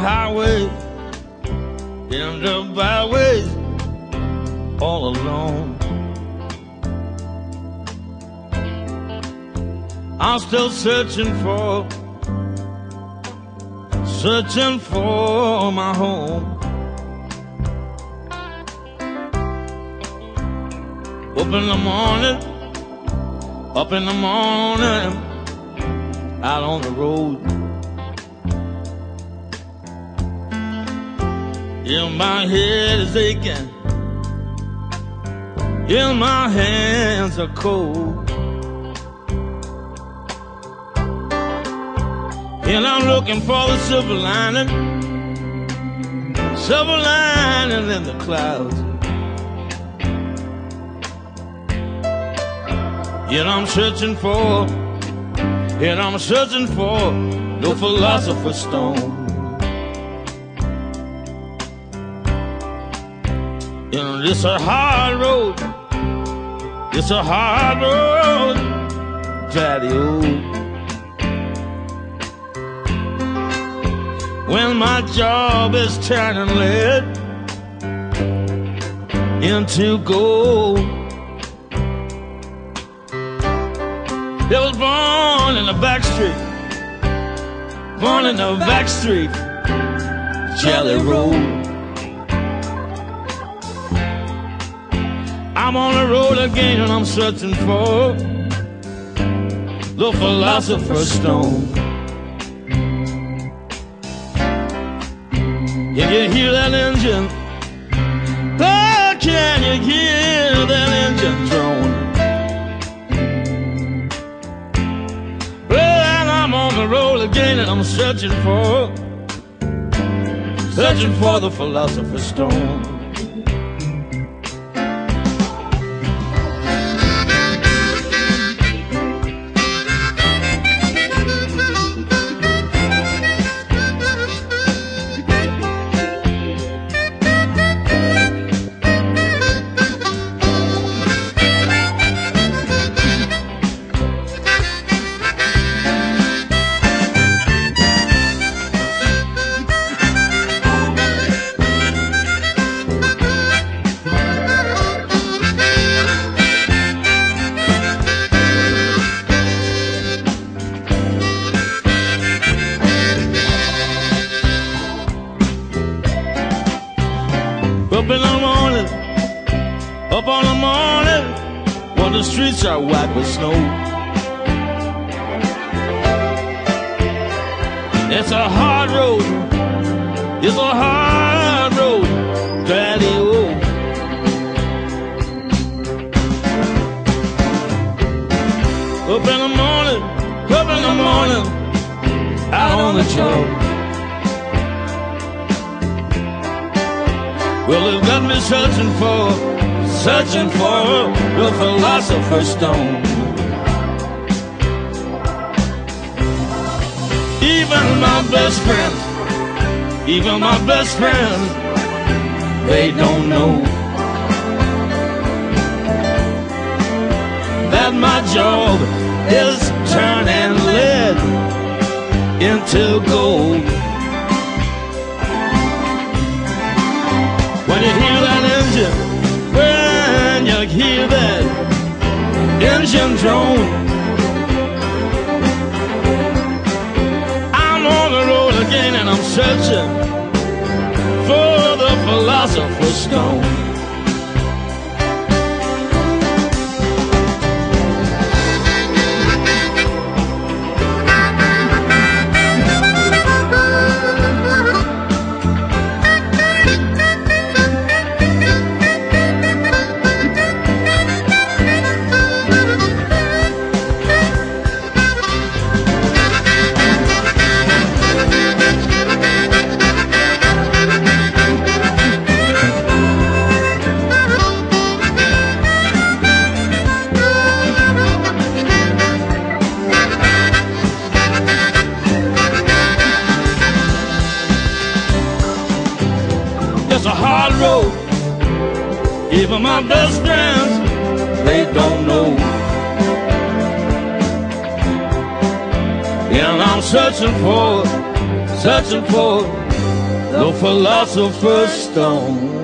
highways, in the byways, all alone. I'm still searching for my home. Up in the morning, out on the road. Yeah, my head is aching, yeah, my hands are cold. And I'm looking for the silver lining in the clouds. Yet I'm searching for no philosopher's stone. You know, it's a hard road, daddy-o. When my job is turning lead into gold. I was born in the back street, Jelly Road. I'm on the road again and I'm searching for the philosopher's stone. Can you hear that engine? Oh, can you hear that engine drone? Well, I'm on the road again and I'm searching for the philosopher's stone. Up on the morning, when the streets are white with snow. It's a hard road, daddy-o. Up in the morning, out on the job. Well, they've got me searching for the philosopher's stone. Even my best friends, they don't know that my job is turning lead into gold. When you hear that engine, when you hear that engine drone, I'm on the road again and I'm searching for the philosopher's stone. It's a hard road, even my best friends, they don't know. And I'm searching for philosopher's stone.